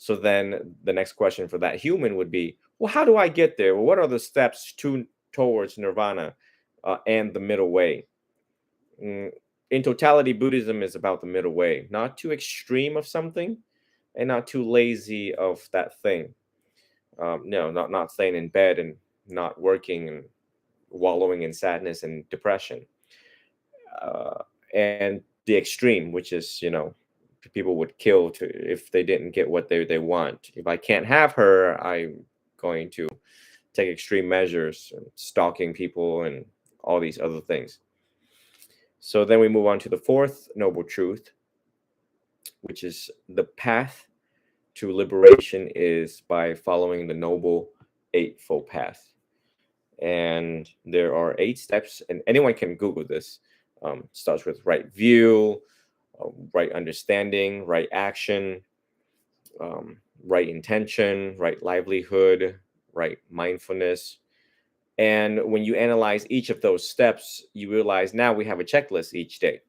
So then the next question for that human would be, well, how do I get there? Well, what are the steps towards nirvana and the middle way? Mm, in totality, Buddhism is about the middle way, not too extreme of something and not too lazy of that thing. No, not staying in bed and not working and wallowing in sadness and depression. Uh, and the extreme, which is, people would kill to if they didn't get what they want. If I can't have her, I'm going to take extreme measures, stalking people and all these other things. So then we move on to the fourth noble truth, which is the path to liberation is by following the noble eightfold path. And there are 8 steps, and anyone can Google this. Starts with right view, right understanding, right action, right intention, right livelihood, right mindfulness. And when you analyze each of those steps, you realize now we have a checklist each day.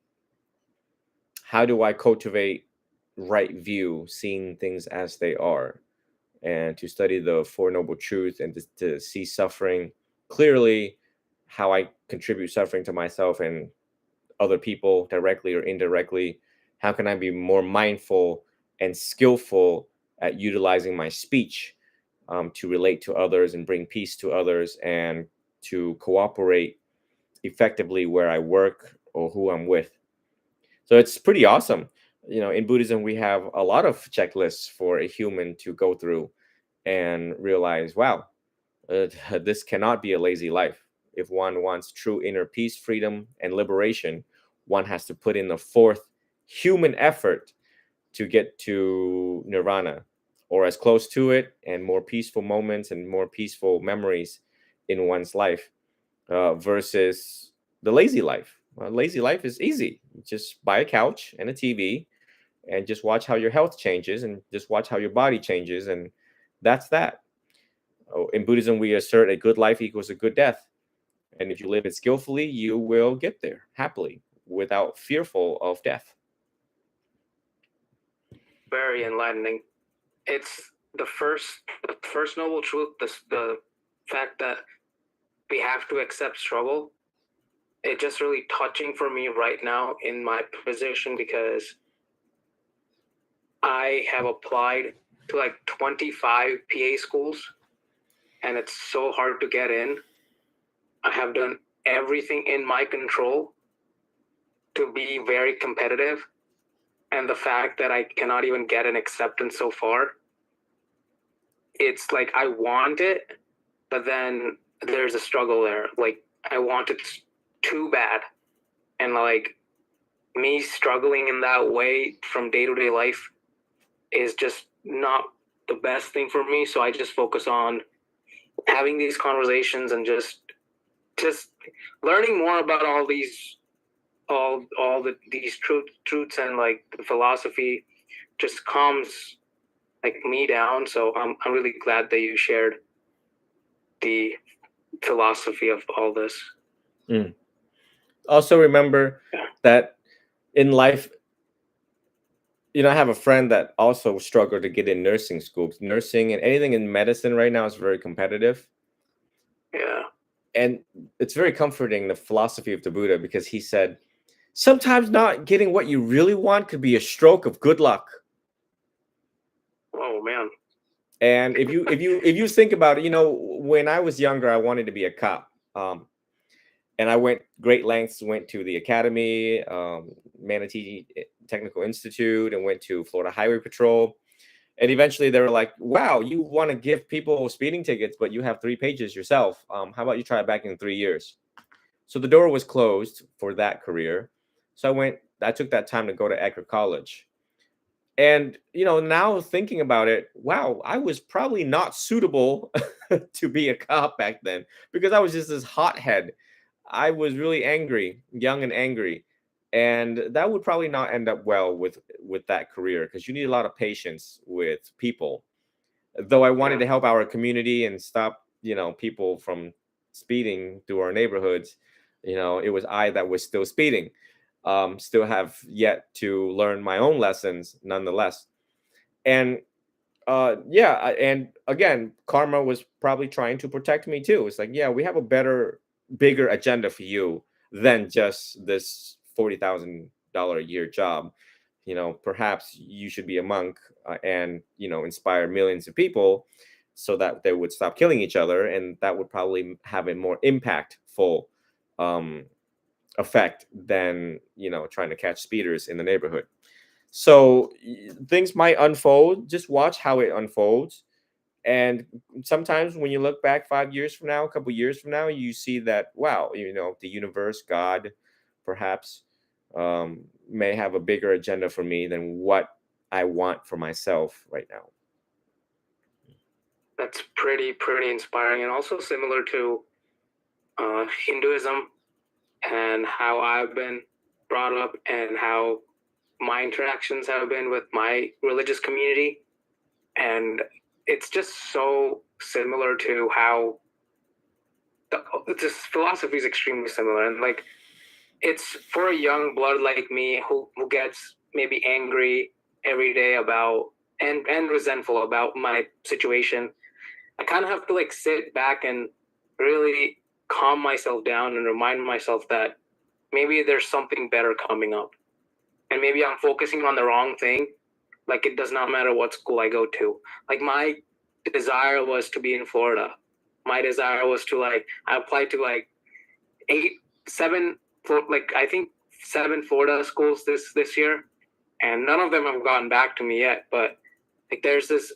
How do I cultivate right view, seeing things as they are, and to study the Four Noble Truths and to see suffering clearly, how I contribute suffering to myself and other people directly or indirectly? How can I be more mindful and skillful at utilizing my speech to relate to others and bring peace to others and to cooperate effectively where I work or who I'm with? So it's pretty awesome. In Buddhism, we have a lot of checklists for a human to go through and realize, wow, this cannot be a lazy life. If one wants true inner peace, freedom, and liberation, one has to put in the fourth human effort to get to nirvana or as close to it, and more peaceful moments and more peaceful memories in one's life versus the lazy life. Lazy life is easy. Just buy a couch and a TV and just watch how your health changes and just watch how your body changes. And that's that. Oh, in Buddhism, we assert a good life equals a good death. And if you live it skillfully, you will get there happily without fearful of death. Very enlightening. It's the first noble truth, the fact that we have to accept struggle. It's just really touching for me right now in my position, because I have applied to like 25 PA schools and it's so hard to get in. I have done everything in my control to be very competitive, and the fact that I cannot even get an acceptance so far, it's like I want it, but then there's a struggle there. Like, I want it too bad, and like me struggling in that way from day-to-day life is just not the best thing for me. So I just focus on having these conversations and just learning more about all these these truths, and like the philosophy just calms like me down. So I'm really glad that you shared the philosophy of all this. Also remember that in life, I have a friend that also struggled to get in nursing school. Nursing and anything in medicine right now is very competitive. Yeah. And it's very comforting, the philosophy of the Buddha, because he said, sometimes not getting what you really want could be a stroke of good luck. Oh man. And if you think about it, when I was younger, I wanted to be a cop. And I went great lengths, went to the academy, Manatee Technical Institute, and went to Florida Highway Patrol. And eventually they were like, wow, you want to give people speeding tickets, but you have 3 pages yourself. How about you try it back in 3 years? So the door was closed for that career. So I took that time to go to Eckerd College. And, now thinking about it, wow, I was probably not suitable to be a cop back then, because I was just this hothead. I was really angry, young and angry. And that would probably not end up well with that career, because you need a lot of patience with people. Though I wanted to help our community and stop, people from speeding through our neighborhoods, it was I that was still speeding. Still have yet to learn my own lessons nonetheless. And and again, karma was probably trying to protect me too. It's like, yeah, we have a better, bigger agenda for you than just this $40,000 a year job. Perhaps you should be a monk, and inspire millions of people so that they would stop killing each other, and that would probably have a more impactful um, effect than trying to catch speeders in the neighborhood. So things might unfold. Just watch how it unfolds. And sometimes when you look back 5 years from now, a couple years from now, you see that, wow, the universe, God, perhaps, may have a bigger agenda for me than what I want for myself right now. That's pretty inspiring, and also similar to Hinduism and how I've been brought up and how my interactions have been with my religious community. And it's just so similar to how this philosophy is extremely similar. And like, it's for a young blood like me who gets maybe angry every day about and resentful about my situation. I kind of have to like sit back and really calm myself down and remind myself that maybe there's something better coming up. And maybe I'm focusing on the wrong thing. Like, it does not matter what school I go to. Like, my desire was to be in Florida. My desire was to I applied to like I think 7 Florida schools this year, and none of them have gotten back to me yet. But like, there's this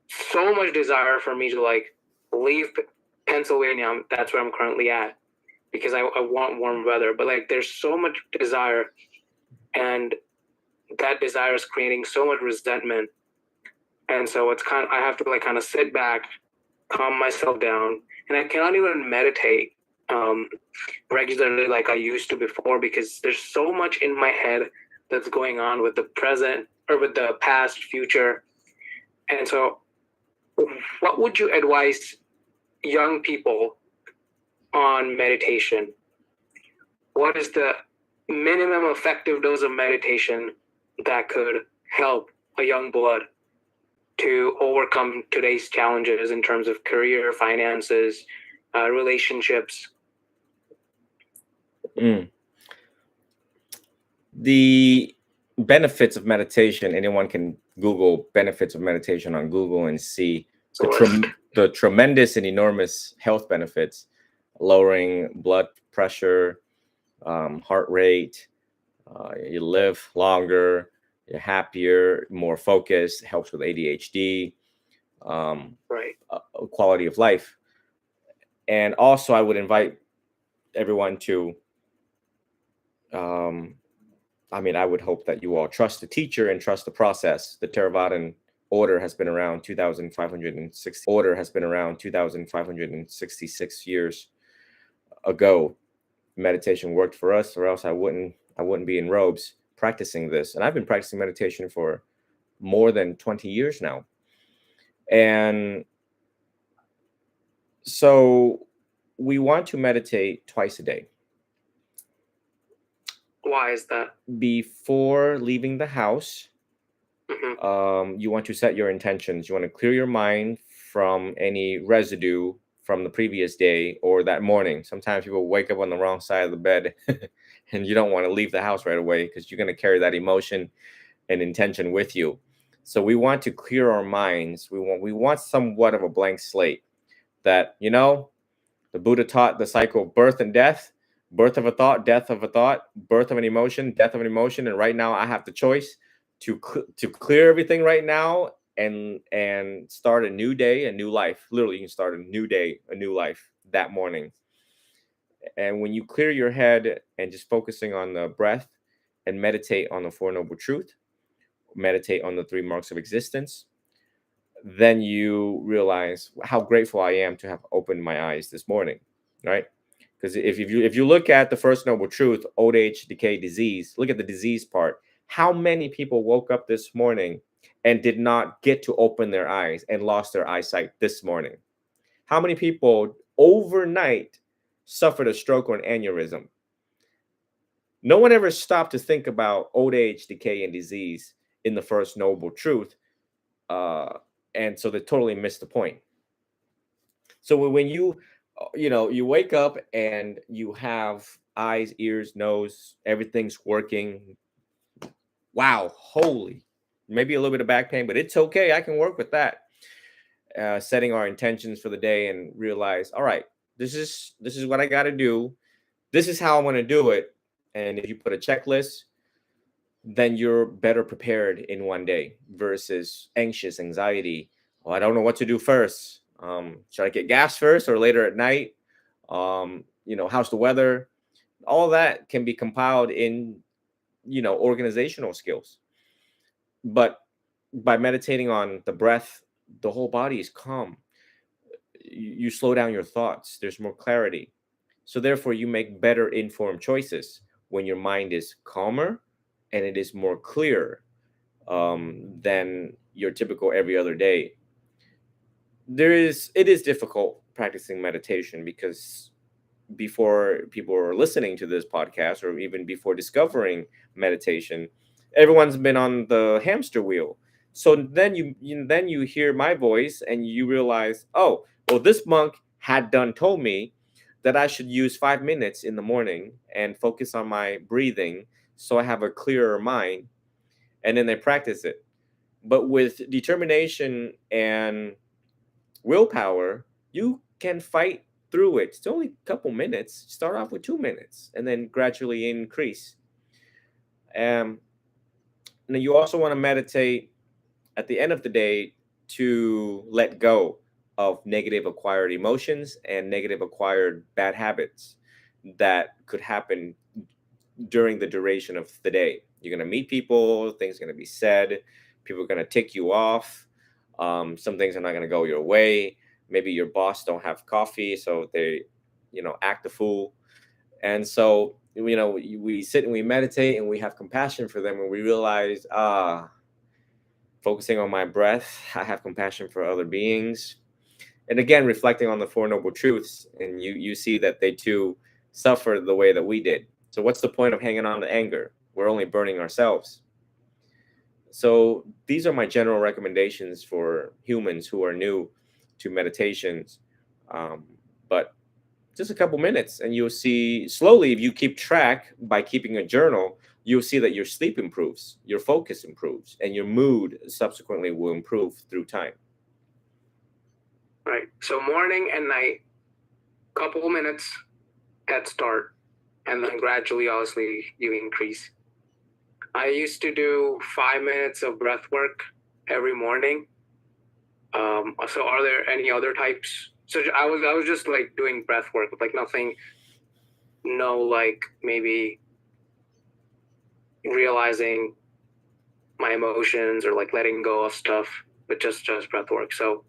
so much desire for me to like leave Pennsylvania. That's where I'm currently at, because I want warm weather. But like, there's so much desire, and that desire is creating so much resentment. And so it's I have to like kind of sit back, calm myself down, and I cannot even meditate regularly like I used to before, because there's so much in my head that's going on with the present or with the past, future. And so what would you advise young people on meditation? What is the minimum effective dose of meditation that could help a young blood to overcome today's challenges in terms of career, finances, relationships? The benefits of meditation, anyone can Google benefits of meditation on Google and see the tremendous and enormous health benefits: lowering blood pressure, heart rate, you live longer, you're happier, more focused, helps with ADHD, quality of life. And also, I would invite everyone to, I would hope that you all trust the teacher and trust the process. The Theravadan order has been around 2,566 years ago. Meditation worked for us, or else I wouldn't be in robes practicing this. And I've been practicing meditation for more than 20 years now. And so we want to meditate twice a day. Why is that? Before leaving the house, you want to set your intentions. You want to clear your mind from any residue from the previous day or that morning. Sometimes people wake up on the wrong side of the bed and you don't want to leave the house right away because you're going to carry that emotion and intention with you. So we want to clear our minds. We want somewhat of a blank slate, that, the Buddha taught the cycle of birth and death. Birth of a thought, death of a thought, birth of an emotion, death of an emotion. And right now I have the choice to clear everything right now and start a new day, a new life. Literally, you can start a new day, a new life that morning. And when you clear your head and just focusing on the breath and meditate on the Four Noble Truths, meditate on the 3 marks of existence, then you realize how grateful I am to have opened my eyes this morning, right? Because if you look at the first noble truth, old age, decay, disease, look at the disease part. How many people woke up this morning and did not get to open their eyes and lost their eyesight this morning? How many people overnight suffered a stroke or an aneurysm? No one ever stopped to think about old age, decay, and disease in the first noble truth. and so they totally miss the point. So when you wake up and you have eyes, ears, nose, everything's working. Wow, holy, maybe a little bit of back pain, but it's okay. I can work with that. Setting our intentions for the day and realize, all right, this is what I got to do. This is how I want to do it. And if you put a checklist, then you're better prepared in one day versus anxious anxiety. Oh, I don't know what to do first. Should I get gas first or later at night? How's the weather? All that can be compiled in organizational skills. But by meditating on the breath, the whole body is calm. You slow down your thoughts. There's more clarity. So therefore, you make better informed choices when your mind is calmer and it is more clear than your typical every other day. It is difficult practicing meditation because before people are listening to this podcast or even before discovering meditation, everyone's been on the hamster wheel. So then you hear my voice and you realize, oh, well, this monk had done told me that I should use 5 minutes in the morning and focus on my breathing so I have a clearer mind, and then they practice it. But with determination and willpower, you can fight through it. It's only a couple minutes. Start off with 2 minutes and then gradually increase. Um, now you also want to meditate at the end of the day to let go of negative acquired emotions and negative acquired bad habits that could happen during the duration of the day. You're going to meet people, things are going to be said, people are going to tick you off. Some things are not going to go your way. Maybe your boss don't have coffee, so they, act a fool. And so, we sit and we meditate and we have compassion for them, and we realize, focusing on my breath, I have compassion for other beings. And again, reflecting on the Four Noble Truths, and you see that they too suffer the way that we did. So what's the point of hanging on to anger? We're only burning ourselves. So these are my general recommendations for humans who are new to meditations. But just a couple minutes, and you'll see slowly, if you keep track by keeping a journal, you'll see that your sleep improves, your focus improves, and your mood subsequently will improve through time. Right. So morning and night, couple minutes head start, and then gradually, obviously, you increase. I used to do 5 minutes of breath work every morning. So are there any other types? So I was just like doing breath work, like nothing, no, like maybe realizing my emotions or like letting go of stuff, but just breath work. So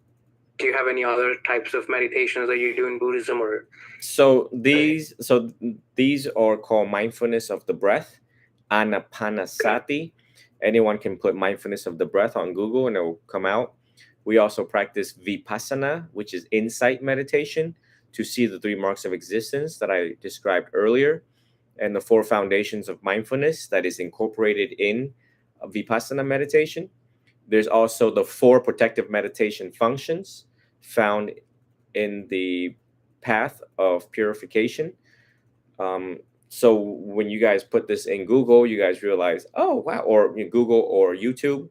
do you have any other types of meditations that you do in Buddhism or? So these are called mindfulness of the breath, Anapanasati. Anyone can put mindfulness of the breath on Google and it will come out. We also practice Vipassana, which is insight meditation, to see the 3 marks of existence that I described earlier, and the 4 foundations of mindfulness that is incorporated in Vipassana meditation. There's also the 4 protective meditation functions found in the path of purification. So when you guys put this in Google, you guys realize, oh, wow, or Google or YouTube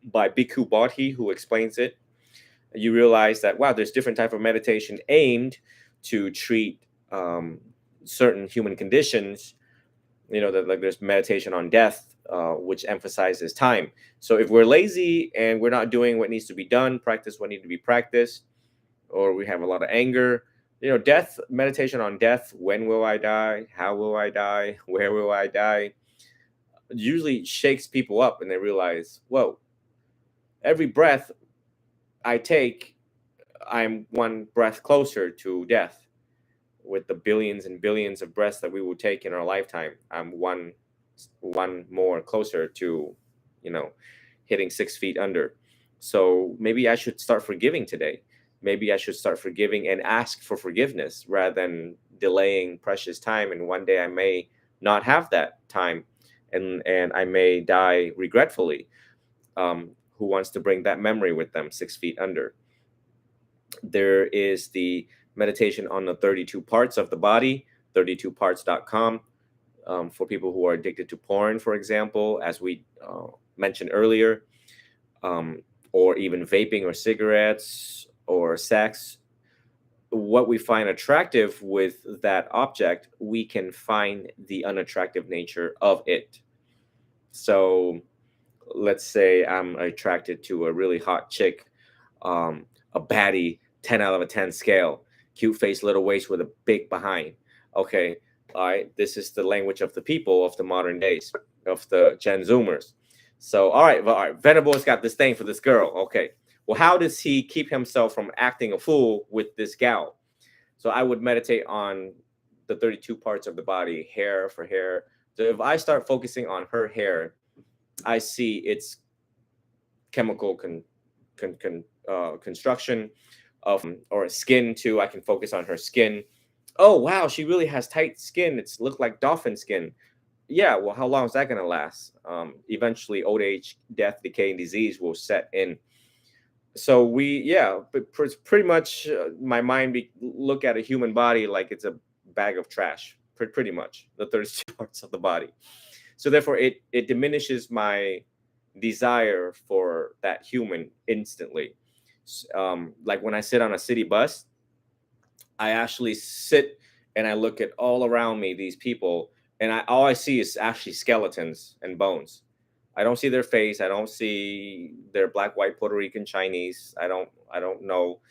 by Bhikkhu Bodhi, who explains it, you realize that, wow, there's different type of meditation aimed to treat certain human conditions. That like there's meditation on death, which emphasizes time. So if we're lazy and we're not doing what needs to be done, practice what needs to be practiced, or we have a lot of anger, death, meditation on death, when will I die? How will I die? Where will I die? Usually shakes people up and they realize, whoa, every breath I take, I'm one breath closer to death. With the billions and billions of breaths that we will take in our lifetime, I'm one more closer to, hitting 6 feet under. So maybe I should start forgiving today. Maybe I should start forgiving and ask for forgiveness rather than delaying precious time. And one day I may not have that time, and I may die regretfully. who wants to bring that memory with them 6 feet under. There is the meditation on the 32 parts of the body, 32parts.com, for people who are addicted to porn, for example, as we mentioned earlier, or even vaping or cigarettes or sex. What we find attractive with that object, we can find the unattractive nature of it. So let's say I'm attracted to a really hot chick, a baddie, 10 out of a 10 scale, cute face, little waist with a big behind. Okay, all right, this is the language of the people of the modern days, of the Gen Zoomers. So, all right, Venables got this thing for this girl. Okay, well, how does he keep himself from acting a fool with this gal? So I would meditate on the 32 parts of the body, hair for hair. So if I start focusing on her hair, I see its chemical construction of, or skin too. I can focus on her skin. Oh wow, she really has tight skin. It's looked like dolphin skin. Yeah, well, how long is that going to last? Eventually, old age, death, decay, and disease will set in. So but pretty much my mind look at a human body like it's a bag of trash. Pretty much the 32 parts of the body. So therefore, it diminishes my desire for that human instantly. Like when I sit on a city bus, I actually sit and I look at all around me, these people, and all I see is actually skeletons and bones. I don't see their face. I don't see their black, white, Puerto Rican, Chinese. I don't know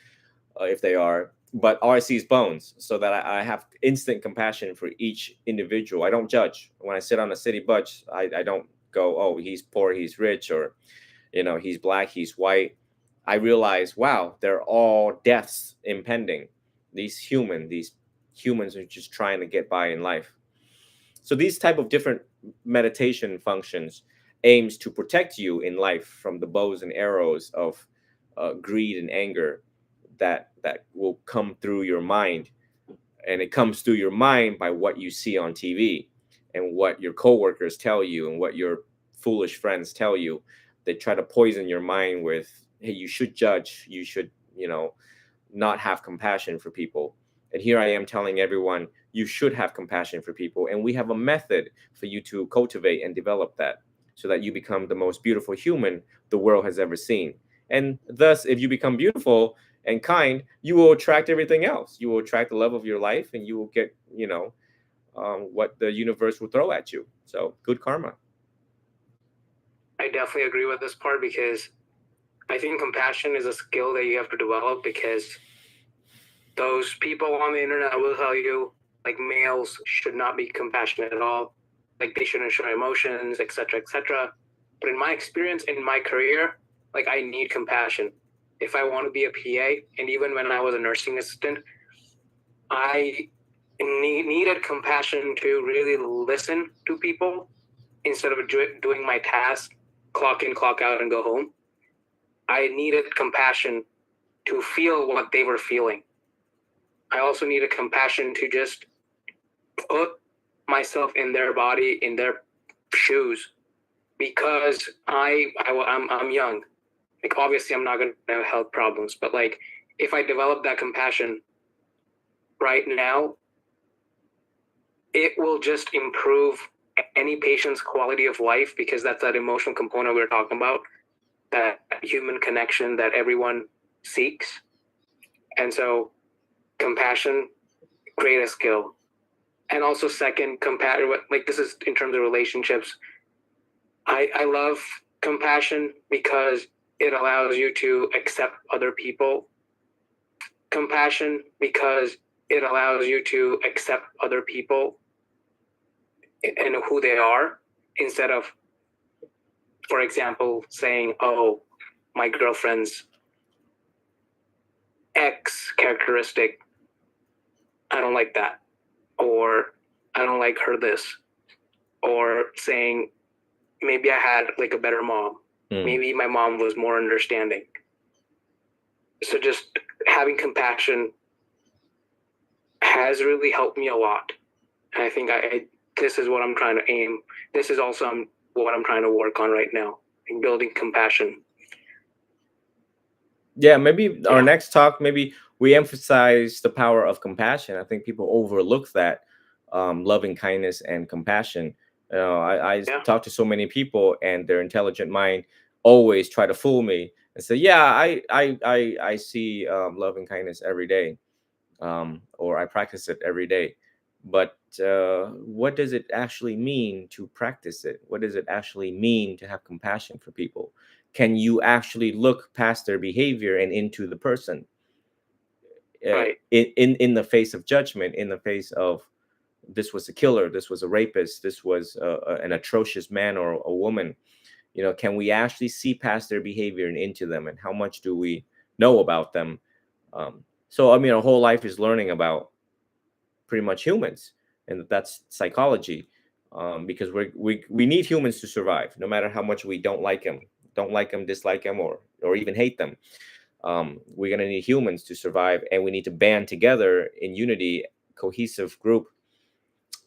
if they are, but all I see is bones. So that I have instant compassion for each individual. I don't judge when I sit on a city bus. I don't go, oh, he's poor, he's rich, or he's black, he's white. I realize, wow, they're all deaths impending. These humans are just trying to get by in life. So these type of different meditation functions aims to protect you in life from the bows and arrows of greed and anger that will come through your mind. And it comes through your mind by what you see on TV and what your coworkers tell you and what your foolish friends tell you. They try to poison your mind with, hey, you should judge, you should, not have compassion for people. And here I am telling everyone, you should have compassion for people. And we have a method for you to cultivate and develop that so that you become the most beautiful human the world has ever seen. And thus, if you become beautiful and kind, you will attract everything else. You will attract the love of your life, and you will get, what the universe will throw at you. So good karma. I definitely agree with this part, because I think compassion is a skill that you have to develop, because those people on the internet will tell you, like, males should not be compassionate at all. Like, they shouldn't show emotions, etc., etc. But in my experience, in my career, like, I need compassion. If I want to be a PA, and even when I was a nursing assistant, I needed compassion to really listen to people instead of doing my task, clock in, clock out, and go home. I needed compassion to feel what they were feeling. I also needed compassion to just put myself in their body, in their shoes, because I'm young. Like, obviously I'm not going to have health problems, but like, if I develop that compassion right now, it will just improve any patient's quality of life, because that's that emotional component we were talking about, that human connection that everyone seeks. And so compassion, great skill. And also second, like, this is in terms of relationships. I love compassion because it allows you to accept other people. Compassion because it allows you to accept other people and who they are, instead of, for example, saying, oh, my girlfriend's X characteristic, I don't like that, or I don't like her this, or saying, maybe I had like a better mom. Maybe my mom was more understanding. So just having compassion has really helped me a lot. And I think this is what I'm trying to aim. This is also what I'm trying to work on right now, in building compassion. Yeah, maybe our Yeah, next talk, maybe we emphasize the power of compassion. I think people overlook that, loving kindness and compassion. I yeah, talk to so many people, and their intelligent mind always try to fool me and say, "Yeah, I see loving kindness every day, or I practice it every day." But what does it actually mean to practice it? What does it actually mean to have compassion for people? Can you actually look past their behavior and into the person, right. in the face of judgment, in the face of this was a killer, this was a rapist, this was an atrocious man or a woman? Can we actually see past their behavior and into them, and how much do we know about them? So I mean, our whole life is learning about pretty much humans, and that's psychology. Because we need humans to survive, no matter how much we don't like them, dislike them, or even hate them. We're going to need humans to survive, and we need to band together in unity, cohesive group,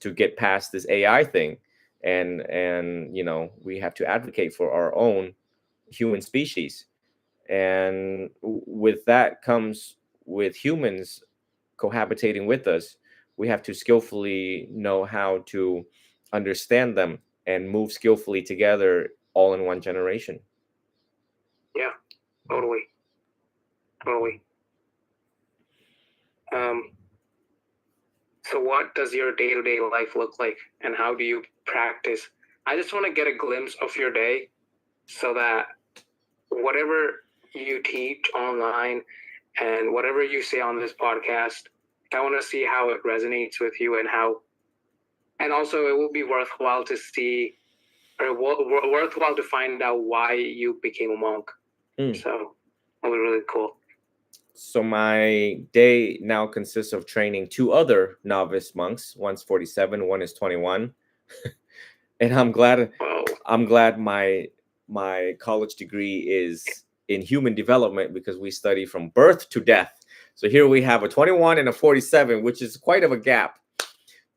to get past this AI thing. And we have to advocate for our own human species. And with that comes, with humans cohabitating with us, we have to skillfully know how to understand them and move skillfully together, all in one generation. Yeah, totally, totally. Um, so what does your day-to-day life look like, and how do you practice? I just want to get a glimpse of your day so that whatever you teach online and whatever you say on this podcast, I want to see how it resonates with you, and also it will be worthwhile to see, or worthwhile to find out why you became a monk. Mm. So that was really cool. So my day now consists of training two other novice monks. One's 47, one is 21. And Wow. I'm glad my college degree is in human development, because we study from birth to death. So here we have a 21 and a 47, which is quite of a gap,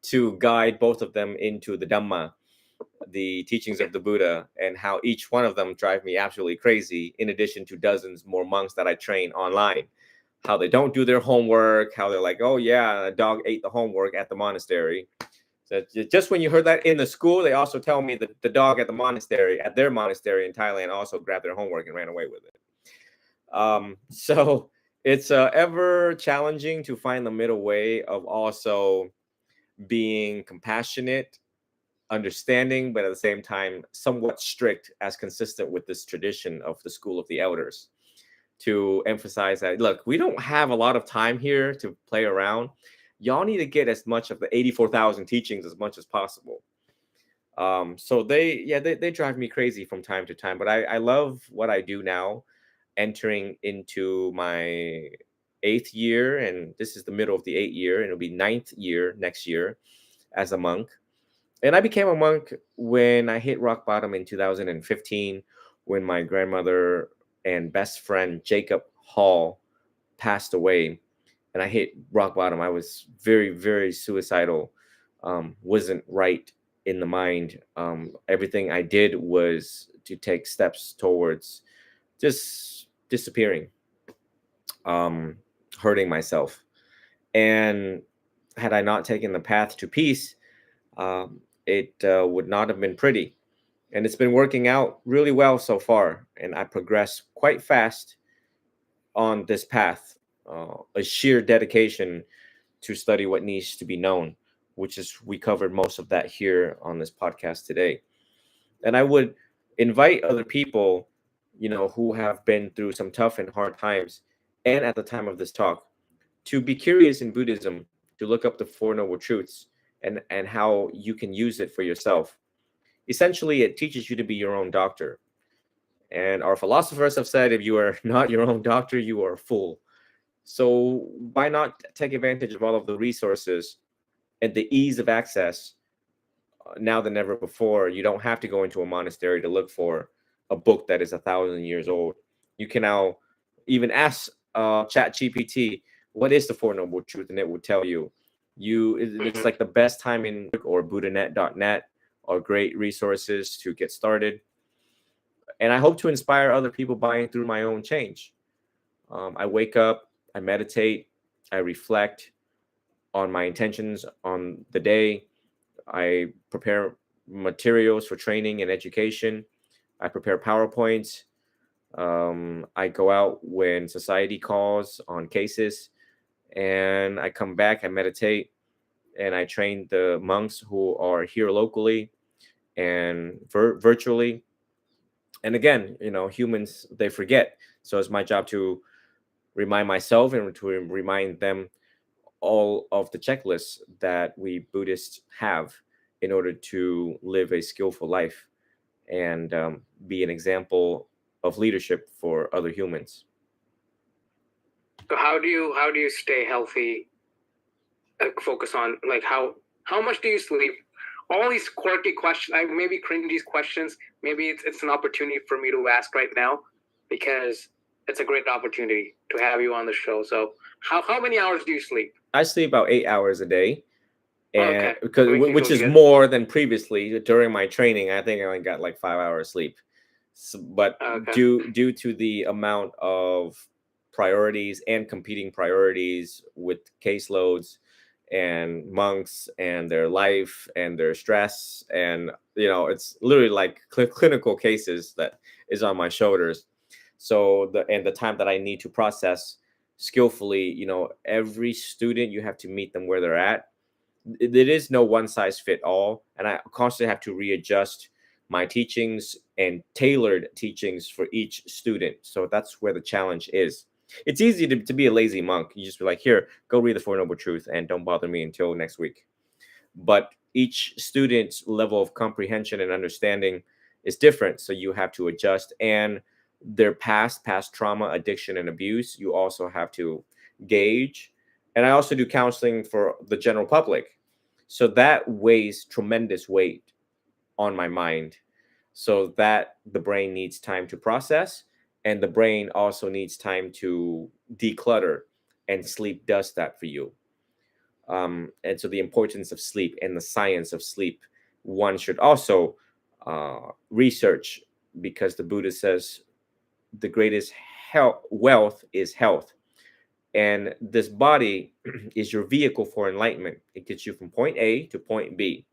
to guide both of them into the Dhamma, the teachings of the Buddha, and how each one of them drive me absolutely crazy, in addition to dozens more monks that I train online. How they don't do their homework, how they're like, oh yeah, a dog ate the homework at the monastery. So just when you heard that in the school, they also tell me that the dog at their monastery in Thailand, also grabbed their homework and ran away with it. So it's ever challenging to find the middle way of also being compassionate, understanding, but at the same time somewhat strict, as consistent with this tradition of the school of the elders, to emphasize that, look, we don't have a lot of time here to play around. Y'all need to get as much of the 84,000 teachings as much as possible. So they drive me crazy from time to time, but I love what I do now, entering into my 8th year, and this is the middle of the 8th year, and it'll be 9th year next year as a monk. And I became a monk when I hit rock bottom in 2015, when my grandmother and best friend Jacob Hall passed away. And I hit rock bottom. I was very, very suicidal. Wasn't right in the mind. Everything I did was to take steps towards just disappearing, hurting myself. And had I not taken the path to peace, it would not have been pretty. And it's been working out really well so far. And I progress quite fast on this path, a sheer dedication to study what needs to be known, which is, we covered most of that here on this podcast today. And I would invite other people, who have been through some tough and hard times, and at the time of this talk, to be curious in Buddhism, to look up the Four Noble Truths, and how you can use it for yourself. Essentially, it teaches you to be your own doctor. And our philosophers have said, if you are not your own doctor, you are a fool. So why not take advantage of all of the resources and the ease of access, now than never before? You don't have to go into a monastery to look for a book that is 1,000 years old. You can now even ask ChatGPT, what is the Four Noble Truth, and it will tell you. It's like the best time in, or buddhanet.net are great resources to get started. And I hope to inspire other people buying through my own change. I wake up, I meditate, I reflect on my intentions on the day. I prepare materials for training and education. I prepare PowerPoints. I go out when society calls on cases, and I come back. I meditate, and I train the monks who are here locally and virtually. And again, humans, they forget. So it's my job to remind myself and to remind them all of the checklists that we Buddhists have in order to live a skillful life and be an example of leadership for other humans. So how do you stay healthy? Focus on like how much do you sleep? All these quirky questions, maybe cringy questions. Maybe it's an opportunity for me to ask right now because it's a great opportunity to have you on the show. So how many hours do you sleep? I sleep about 8 hours a day, and Okay. because which is more than previously during my training. I think I only got like 5 hours sleep. But Okay. due to the amount of priorities and competing priorities with caseloads and monks and their life and their stress, and it's literally like clinical cases that is on my shoulders. So the time that I need to process skillfully, every student, you have to meet them where they're at. There is no one size fit all, and I constantly have to readjust my teachings and tailored teachings for each student. So that's where the challenge is. It's easy to be a lazy monk. You just be like, here, go read the Four Noble Truths and don't bother me until next week. But each student's level of comprehension and understanding is different, so you have to adjust. And their past trauma, addiction, and abuse, you also have to gauge. And I also do counseling for the general public, so that weighs tremendous weight on my mind, so that the brain needs time to process, and the brain also needs time to declutter, and sleep does that for you. And so the importance of sleep and the science of sleep, one should also research, because the Buddha says the greatest wealth is health. And this body is your vehicle for enlightenment. It gets you from point A to point B.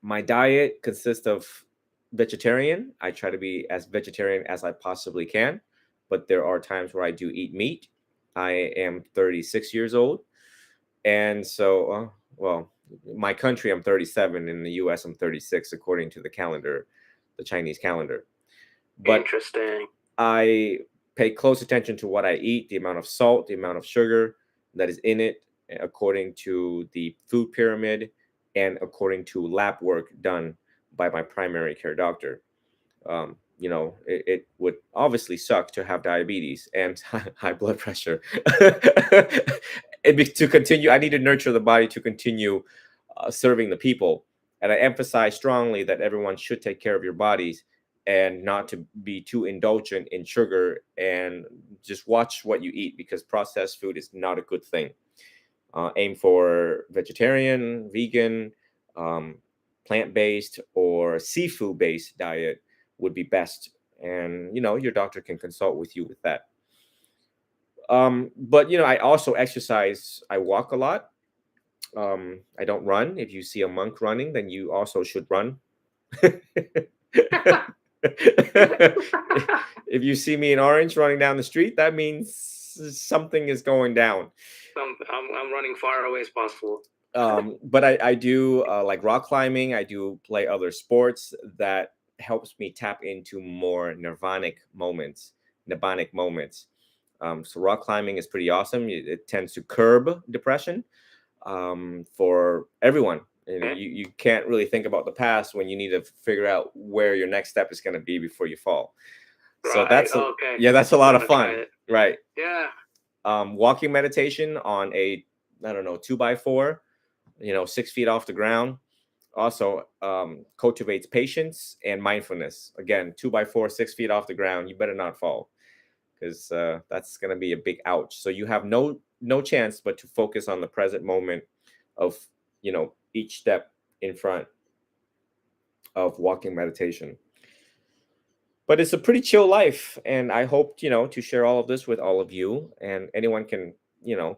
My diet consists of vegetarian. I try to be as vegetarian as I possibly can, but there are times where I do eat meat. I am 36 years old. And so, well, my country, I'm 37. In the US, I'm 36, according to the calendar, the Chinese calendar. But interesting. I pay close attention to what I eat, the amount of salt, the amount of sugar that is in it, according to the food pyramid and according to lab work done by my primary care doctor. It would obviously suck to have diabetes and high blood pressure. To continue, I need to nurture the body to continue serving the people. And I emphasize strongly that everyone should take care of your bodies and not to be too indulgent in sugar, and just watch what you eat, because processed food is not a good thing. Aim for vegetarian, vegan, plant-based, or seafood-based diet would be best. And your doctor can consult with you with that. But I also exercise. I walk a lot. I don't run. If you see a monk running, then you also should run. If you see me in orange running down the street, that means something is going down. I'm running far away as possible. But I do like rock climbing. I do play other sports that helps me tap into more nirvanic moments. So rock climbing is pretty awesome. It tends to curb depression for everyone. You can't really think about the past when you need to figure out where your next step is going to be before you fall. So that's that's a lot of fun, right? Yeah. Walking meditation on a 2x4, 6 feet off the ground, also cultivates patience and mindfulness. Again, 2x4, 6 feet off the ground. You better not fall, because that's going to be a big ouch. So you have no chance but to focus on the present moment of each step in front of walking meditation. But it's a pretty chill life, and I hope to share all of this with all of you, and anyone can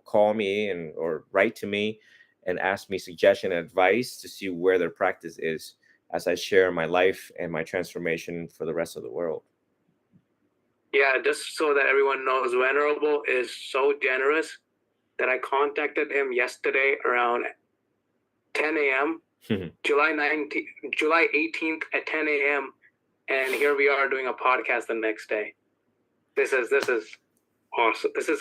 call me and or write to me and ask me suggestion and advice to see where their practice is as I share my life and my transformation for the rest of the world. Yeah, just so that everyone knows, Venerable is so generous that I contacted him yesterday around 10 a.m. July 19th, July 18th at 10 a.m. And here we are doing a podcast the next day. This is awesome. This is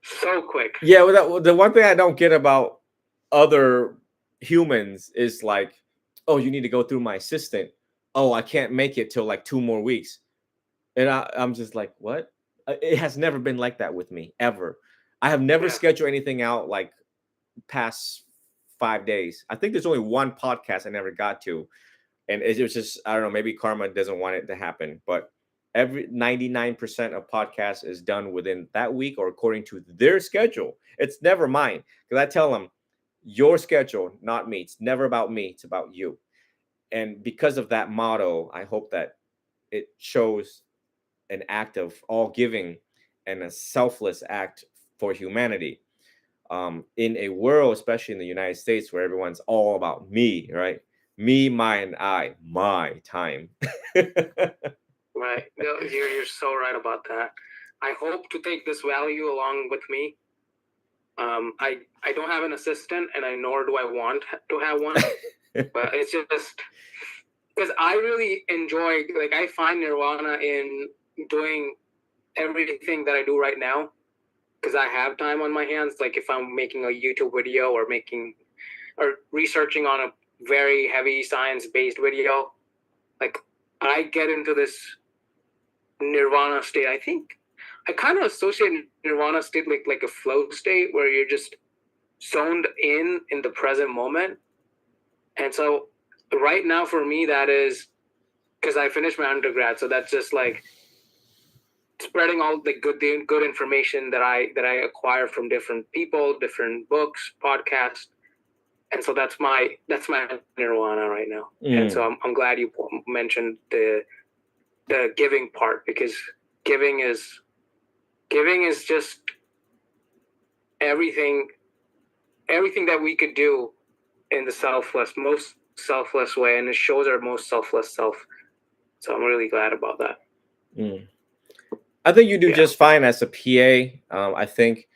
so quick. Yeah, well, the one thing I don't get about other humans is like, oh, you need to go through my assistant. Oh, I can't make it till like 2 more weeks. And I'm just like, what? It has never been like that with me, ever. I have never scheduled anything out like past 5 days. I think there's only one podcast I never got to. And it was just, I don't know, maybe karma doesn't want it to happen. But every 99% of podcasts is done within that week or according to their schedule. It's never mine. Because I tell them, your schedule, not me. It's never about me. It's about you. And because of that motto, I hope that it shows an act of all giving and a selfless act for humanity. In a world, especially in the United States, where everyone's all about me, right? Me, mine, I, my time. Right. No, you're so right about that. I hope to take this value along with me. I don't have an assistant, and nor do I want to have one. But it's just because I really enjoy, like, I find nirvana in doing everything that I do right now, because I have time on my hands. Like if I'm making a YouTube video or researching on a very heavy science-based video, like I get into this nirvana state. I think I kind of associate nirvana state like a flow state where you're just zoned in the present moment. And so right now for me, that is because I finished my undergrad, so that's just like spreading all the good information that I acquire from different people, different books, podcasts, and so that's my nirvana right now. And so I'm glad you mentioned the giving part, because giving is just everything that we could do in the most selfless way, and it shows our most selfless self. So I'm really glad about that. I think you do just fine as a PA. I think,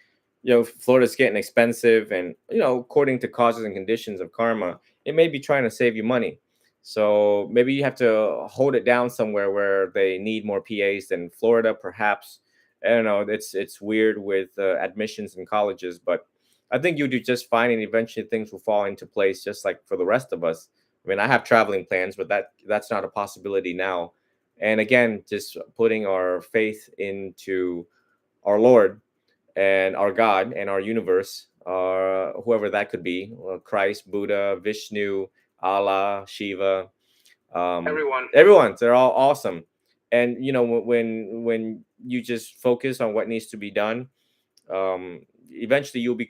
Florida's getting expensive, and, according to causes and conditions of karma, it may be trying to save you money. So maybe you have to hold it down somewhere where they need more PAs than Florida, perhaps. I don't know. It's weird with admissions in colleges, but I think you do just fine, and eventually things will fall into place, just like for the rest of us. I mean, I have traveling plans, but that's not a possibility now. And again, just putting our faith into our Lord and our God and our universe, whoever that could be, Christ, Buddha, Vishnu, Allah, Shiva, everyone, they're all awesome. And when you just focus on what needs to be done, eventually you'll be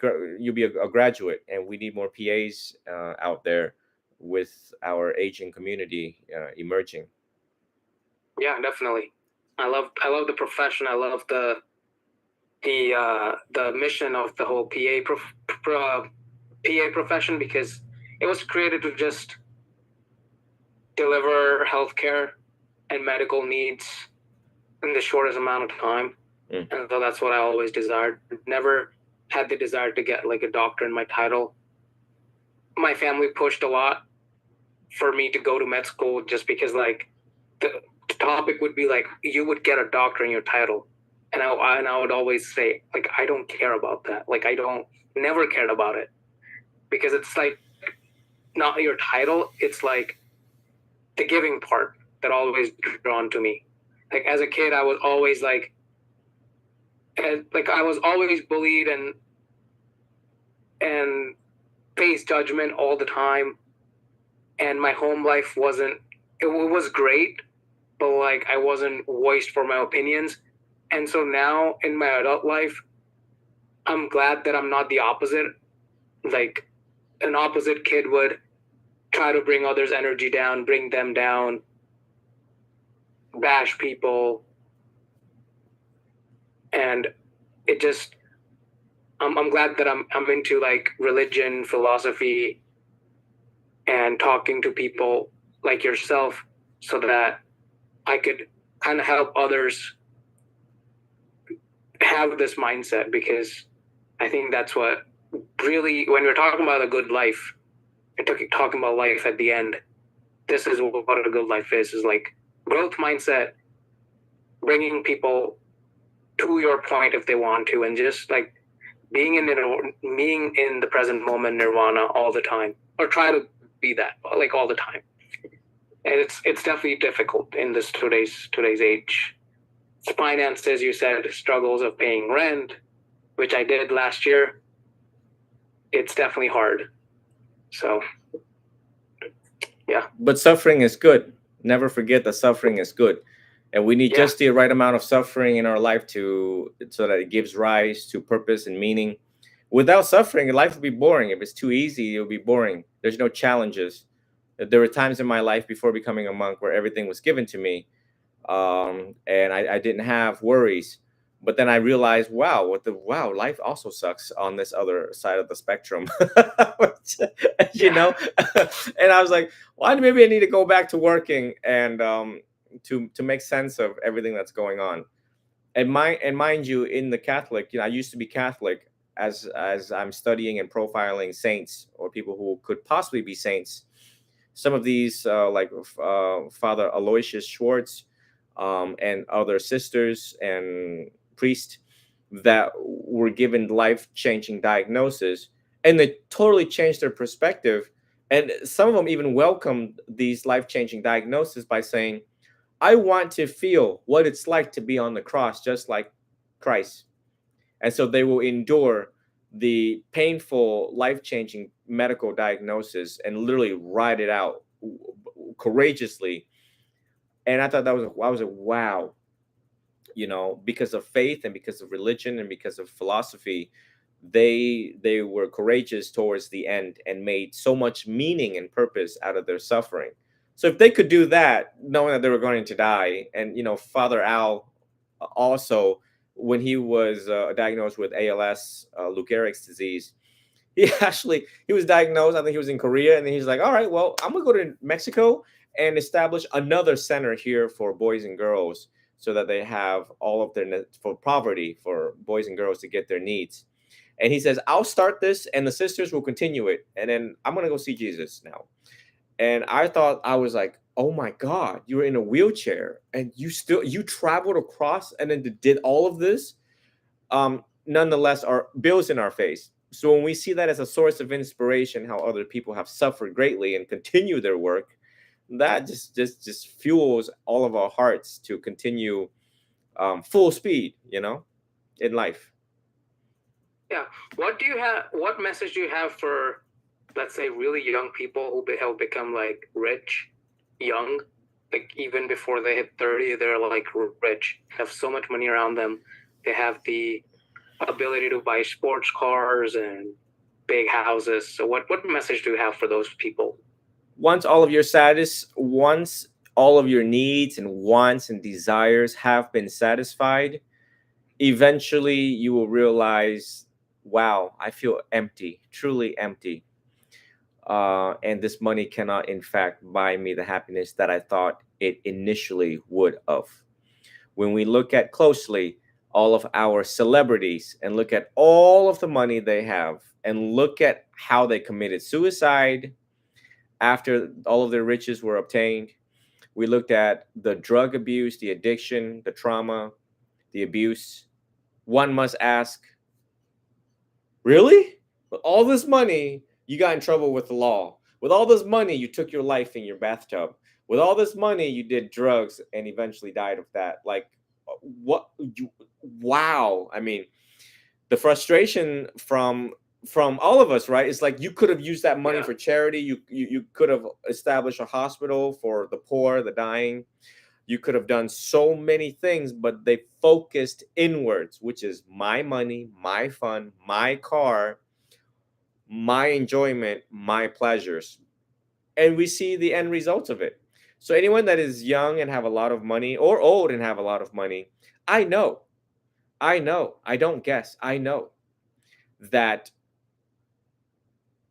a graduate, and we need more PAs out there with our aging community emerging. Yeah, definitely. I love the profession. I love the mission of the whole PA profession, because it was created to just deliver healthcare and medical needs in the shortest amount of time. And so that's what I always desired. Never had the desire to get like a doctor in my title. My family pushed a lot for me to go to med school, just because like the topic would be like, you would get a doctor in your title. And I would always say, like, I don't care about that. Like, never cared about it, because it's like not your title. It's like the giving part that always drawn to me. Like as a kid, I was always I was always bullied and faced judgment all the time. And my home life it was great, but like I wasn't voiced for my opinions. And so now in my adult life, I'm glad that I'm not the opposite. Like an opposite kid would try to bring others' energy down, bring them down. bash people, and it just I'm glad that I'm into like religion, philosophy, and talking to people like yourself, so that I could kind of help others have this mindset, because I think that's what really, when we're talking about a good life, we're talking about life at the end. This is what a good life is like growth mindset, bringing people to your point if they want to, and just like being in the present moment, nirvana all the time, or try to be that like all the time. And it's definitely difficult in this today's age. Finances, you said, struggles of paying rent, which I did last year. It's definitely hard. So yeah. But suffering is good. Never forget that suffering is good. And we need Yeah. just the right amount of suffering in our life to so that it gives rise to purpose and meaning. Without suffering, life would be boring. If it's too easy, it would be boring. There's no challenges. There were times in my life before becoming a monk where everything was given to me, and I didn't have worries. But then I realized, wow, life also sucks on this other side of the spectrum, you Yeah. know. And I was like, why? Maybe I need to go back to working and to make sense of everything that's going on. And mind you, in the Catholic, I used to be Catholic. As I'm studying and profiling saints or people who could possibly be saints, some of these Father Aloysius Schwartz, and other sisters and priests that were given life-changing diagnosis, and they totally changed their perspective. And some of them even welcomed these life-changing diagnoses by saying, I want to feel what it's like to be on the cross just like Christ. And so they will endure the painful, life-changing medical diagnosis and literally ride it out courageously. And I thought I was a wow, because of faith and because of religion and because of philosophy, they were courageous towards the end and made so much meaning and purpose out of their suffering. So if they could do that, knowing that they were going to die, and Father Al also, when he was diagnosed with ALS, Lou Gehrig's disease, he was diagnosed. I think he was in Korea, and then he's like, "All right, well, I'm gonna go to Mexico and establish another center here for boys and girls, so that they have all of their for poverty for boys and girls to get their needs." And he says, "I'll start this, and the sisters will continue it, and then I'm gonna go see Jesus now." And I thought, I was like, "Oh my God, you were in a wheelchair, and you traveled across, and then did all of this." Nonetheless, our bills in our face. So when we see that as a source of inspiration, how other people have suffered greatly and continue their work, that just fuels all of our hearts to continue full speed, in life. Yeah. What message do you have for, let's say, really young people who have become like rich, young, like even before they hit 30, they're like rich, have so much money around them. They have the ability to buy sports cars and big houses. So what message do you have for those people? Once all of your needs and wants and desires have been satisfied, eventually you will realize, wow, I feel empty, truly empty. And this money cannot, in fact, buy me the happiness that I thought it initially would have. When we look at closely all of our celebrities and look at all of the money they have and look at how they committed suicide after all of their riches were obtained, we looked at the drug abuse, the addiction, the trauma, the abuse. One must ask, really? With all this money, you got in trouble with the law. With all this money, you took your life in your bathtub. With all this money, you did drugs and eventually died of that. Like, what? Wow. I mean, the frustration from all of us, right? It's like you could have used that money for charity. You could have established a hospital for the poor, the dying. You could have done so many things, but they focused inwards, which is my money, my fun, my car, my enjoyment, my pleasures. And we see the end results of it. So anyone that is young and have a lot of money, or old and have a lot of money, I know, I don't guess, I know that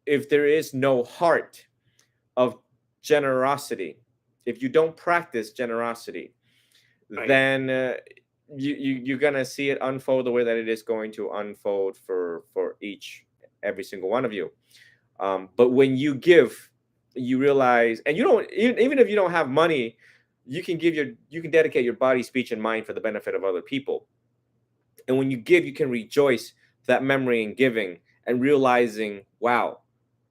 if there is no heart of generosity, if you don't practice generosity, Right. then you're gonna see it unfold the way that it is going to unfold for every single one of you. But when you give, you realize, and you don't even if you don't have money, you can dedicate your body, speech, and mind for the benefit of other people. And when you give, you can rejoice that memory and giving and realizing, wow,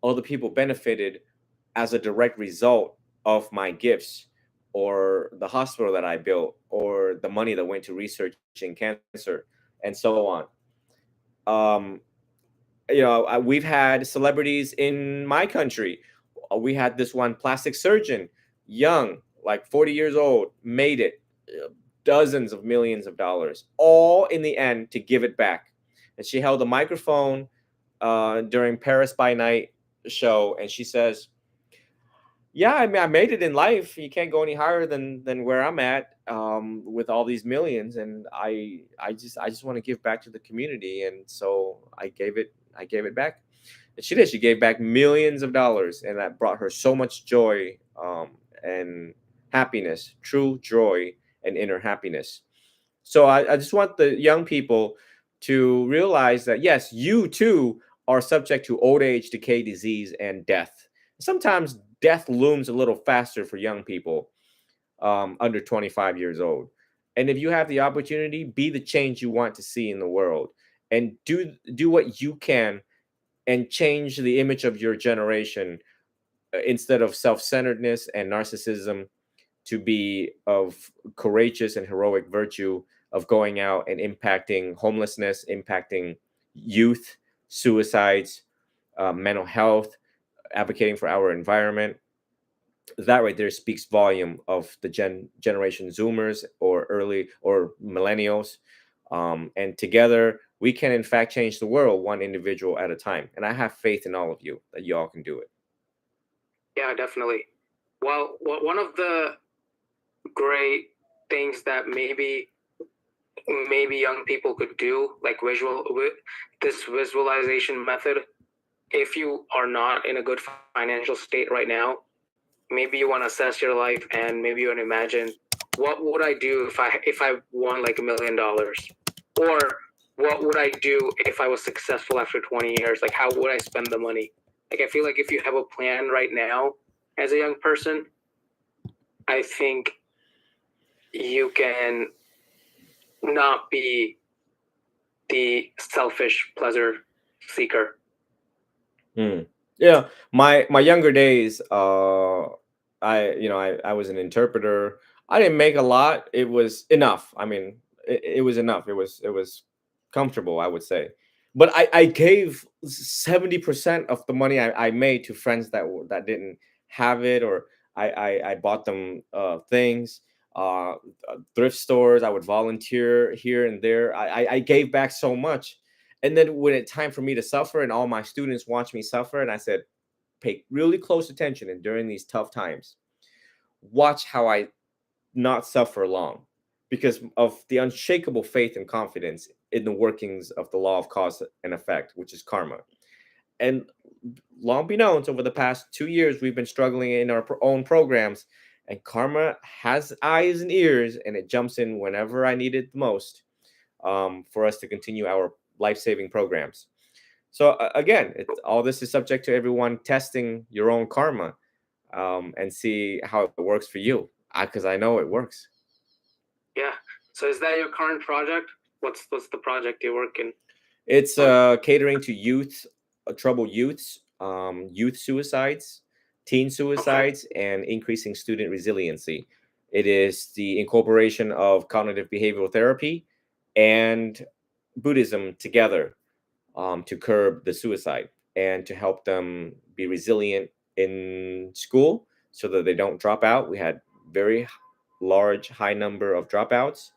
other people benefited as a direct result of my gifts, or the hospital that I built, or the money that went to researching cancer, and so on. Um, we've had celebrities in my country. We had this one plastic surgeon, young, like 40 years old, made it, dozens of millions of dollars, all in the end to give it back. And she held a microphone during Paris by Night show, and she says, "Yeah, I mean, I made it in life. You can't go any higher than where I'm at, with all these millions, and I just want to give back to the community, and so I gave it back." And she did. She gave back millions of dollars, and that brought her so much joy, and happiness, true joy and inner happiness. So I just want the young people to realize that yes, you too are subject to old age, decay, disease, and death. Sometimes death looms a little faster for young people, under 25 years old. And if you have the opportunity, be the change you want to see in the world, and do what you can and change the image of your generation, instead of self-centeredness and narcissism, to be of courageous and heroic virtue of going out and impacting homelessness, impacting youth, suicides, mental health, advocating for our environment. That right there speaks volume of the generation Zoomers, or early or millennials. And together we can in fact change the world one individual at a time. And I have faith in all of you that y'all can do it. Yeah, definitely. Well, one of the great things that maybe young people could do, like this visualization method, if you are not in a good financial state right now, maybe you want to assess your life, and maybe you want to imagine, what would I do if I won like $1 million, or what would I do if I was successful after 20 years? Like, how would I spend the money? Like, I feel like if you have a plan right now as a young person, I think you can not be the selfish pleasure seeker. Yeah, my younger days, I was an interpreter. I didn't make a lot. It was enough. I mean, it was enough. It was comfortable, I would say. But I gave 70% of the money I made to friends that didn't have it, or I bought them things, uh, thrift stores. I would volunteer here and there. I gave back so much. And then when it time for me to suffer, and all my students watch me suffer, and I said, pay really close attention, and during these tough times, watch how I not suffer long, because of the unshakable faith and confidence in the workings of the law of cause and effect, which is karma. And long beknownst, over the past 2 years, we've been struggling in our own programs, and karma has eyes and ears, and it jumps in whenever I need it the most, for us to continue our life-saving programs. So again, all this is subject to everyone testing your own karma, and see how it works for you. Because I know it works. Yeah. So is that your current project? What's the project you're working? It's catering to youth, troubled youths, youth suicides, teen suicides, and increasing student resiliency. It is the incorporation of cognitive behavioral therapy and Buddhism together, to curb the suicide and to help them be resilient in school so that they don't drop out. We had very large, high number of dropouts,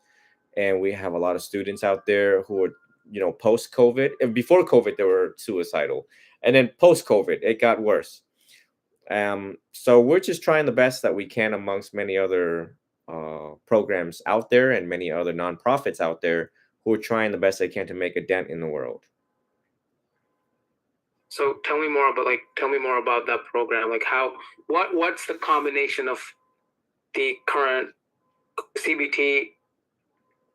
and we have a lot of students out there who are, post COVID. And before COVID, they were suicidal, and then post COVID, it got worse. So we're just trying the best that we can amongst many other programs out there and many other nonprofits out there who are trying the best they can to make a dent in the world. So tell me more about that program. Like what's the combination of the current CBT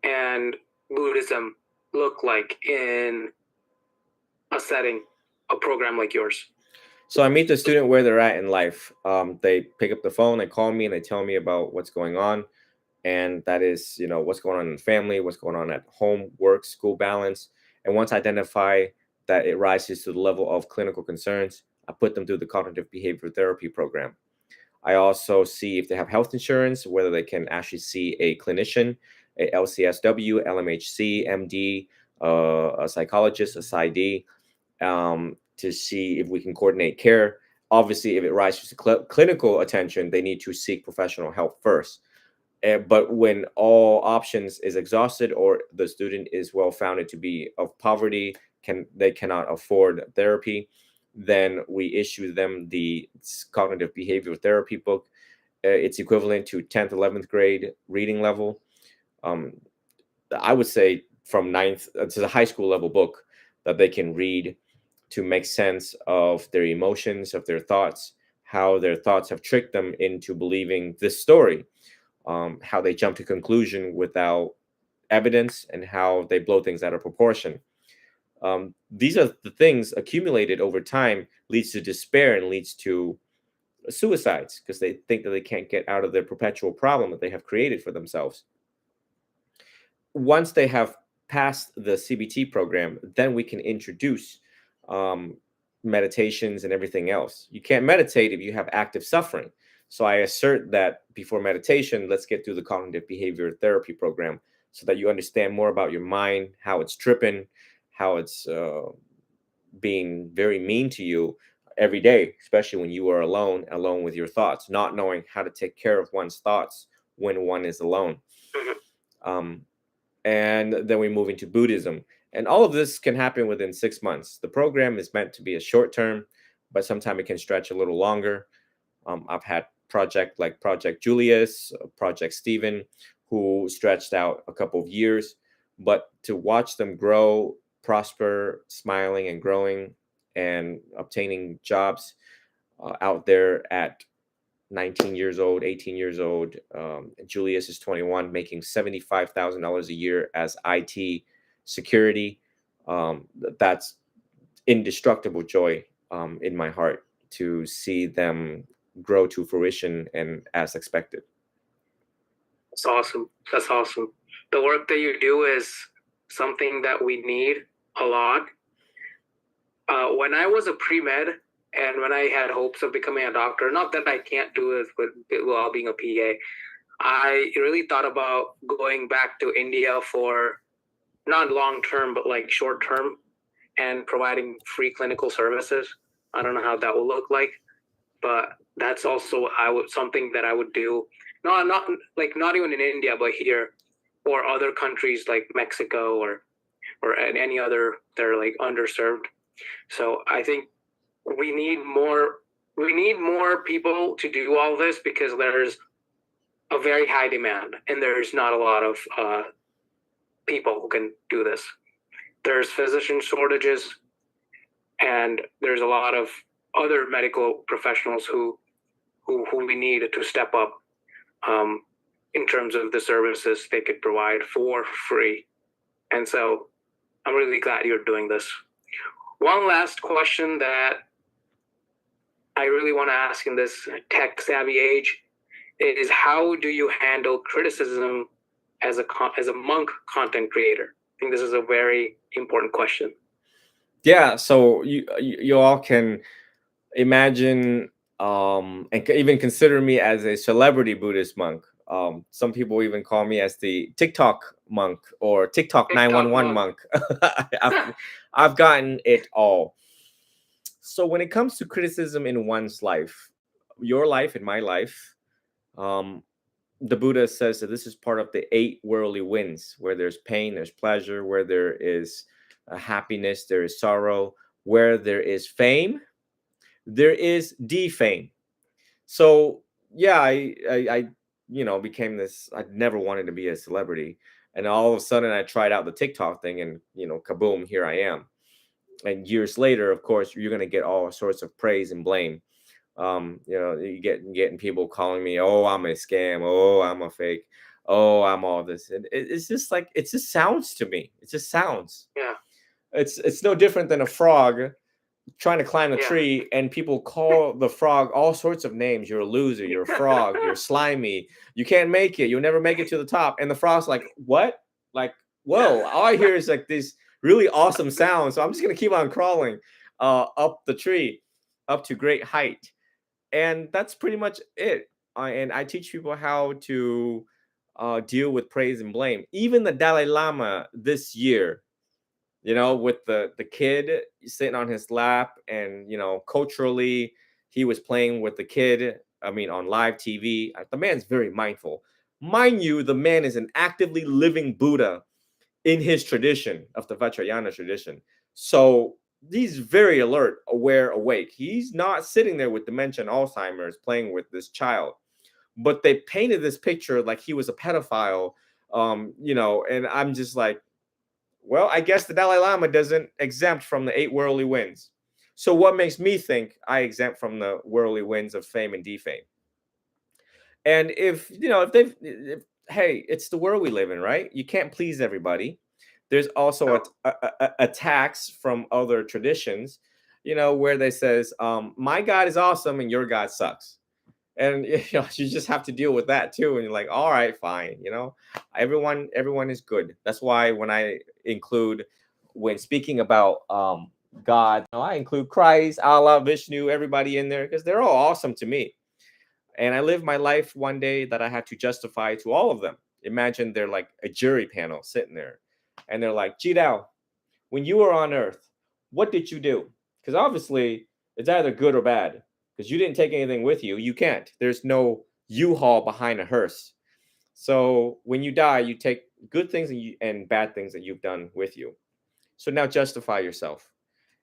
and Buddhism look like in a setting, a program like yours? So I meet the student where they're at in life. They pick up the phone, they call me, and they tell me about what's going on, and that is, what's going on in the family, what's going on at home, work, school balance. And once I identify that it rises to the level of clinical concerns, I put them through the cognitive behavioral therapy program. I also see if they have health insurance, whether they can actually see a clinician, a LCSW, LMHC, MD, a psychologist, a PsyD, to see if we can coordinate care. Obviously, if it rises to clinical attention, they need to seek professional help first. But when all options is exhausted or the student is well founded to be of poverty, they cannot afford therapy, then we issue them the cognitive behavioral therapy book. It's equivalent to 10th, 11th grade reading level. Um, I would say from ninth to the high school level book that they can read to make sense of their emotions, of their thoughts, how their thoughts have tricked them into believing this story, how they jump to conclusion without evidence, and how they blow things out of proportion. These are the things accumulated over time leads to despair and leads to suicides because they think that they can't get out of their perpetual problem that they have created for themselves. Once they have passed the CBT program, then we can introduce um, meditations and everything else. You can't meditate if you have active suffering. So I assert that before meditation, let's get through the cognitive behavior therapy program so that you understand more about your mind, how it's tripping, how it's being very mean to you every day, especially when you are alone with your thoughts, not knowing how to take care of one's thoughts when one is alone. Um, and then we move into Buddhism. And all of this can happen within 6 months. The program is meant to be a short term, but sometimes it can stretch a little longer. I've had Project Julius, Project Stephen, who stretched out a couple of years, but to watch them grow, prosper, smiling and growing and obtaining jobs out there at 19 years old, 18 years old. Julius is 21, making $75,000 a year as IT security. That's indestructible joy in my heart to see them grow to fruition and as expected. That's awesome. That's awesome. The work that you do is something that we need a lot. When I was a pre-med and when I had hopes of becoming a doctor, not that I can't do this while being a PA, I really thought about going back to India for not long term, but like short term and providing free clinical services. I don't know how that will look like, but that's also something that I would do. Not even in India, but here or other countries like Mexico or any other that are like underserved. So I think we need more people to do all this because there's a very high demand and there's not a lot of people who can do this. There's physician shortages and there's a lot of other medical professionals who we need to step up in terms of the services they could provide for free. And so I'm really glad you're doing this. One last question that I really want to ask in this tech savvy age is how do you handle criticism as a monk content creator? I think this is a very important question. Yeah, so you all can imagine and even consider me as a celebrity Buddhist monk. Some people even call me as the TikTok monk or TikTok 911 monk. I've gotten it all. So when it comes to criticism in one's life, your life and my life, the Buddha says that this is part of the 8 worldly winds, where there's pain, there's pleasure, where there is happiness, there is sorrow, where there is fame, there is defame. So yeah, I became this. I never wanted to be a celebrity, and all of a sudden I tried out the TikTok thing, and kaboom, here I am. And years later, of course, you're gonna get all sorts of praise and blame. You getting people calling me, oh, I'm a scam, oh, I'm a fake, oh, I'm all this, and it's just like it just sounds to me. It just sounds. Yeah. It's no different than a frog trying to climb a Yeah. tree, and people call the frog all sorts of names. You're a loser, you're a frog, you're slimy, you can't make it, you'll never make it to the top. And the frog's like, what? Like, whoa, all I hear is like this really awesome sound. So I'm just gonna keep on crawling up the tree, up to great height. And that's pretty much it. And I teach people how to deal with praise and blame. Even the Dalai Lama this year, with the kid sitting on his lap, and culturally he was playing with the kid. I mean, on live TV, the man's very mindful. Mind you, the man is an actively living Buddha in his tradition of the Vajrayana tradition. So he's very alert, aware, awake. He's not sitting there with dementia and Alzheimer's playing with this child. But they painted this picture like he was a pedophile, and I'm just like, well, I guess the Dalai Lama doesn't exempt from the 8 worldly winds. So what makes me think I exempt from the worldly winds of fame and defame? And hey, it's the world we live in, right? You can't please everybody. There's also attacks from other traditions, where they says, my God is awesome and your God sucks. And you just have to deal with that too. And you're like, all right, fine. Everyone is good. That's why when speaking about God, I include Christ, Allah, Vishnu, everybody in there, because they're all awesome to me. And I lived my life one day that I had to justify to all of them. Imagine they're like a jury panel sitting there, and they're like, Jidao, when you were on Earth, what did you do? Because obviously it's either good or bad. Because you didn't take anything with you. You can't. There's no U-Haul behind a hearse. So when you die, you take good things and bad things that you've done with you. So now justify yourself.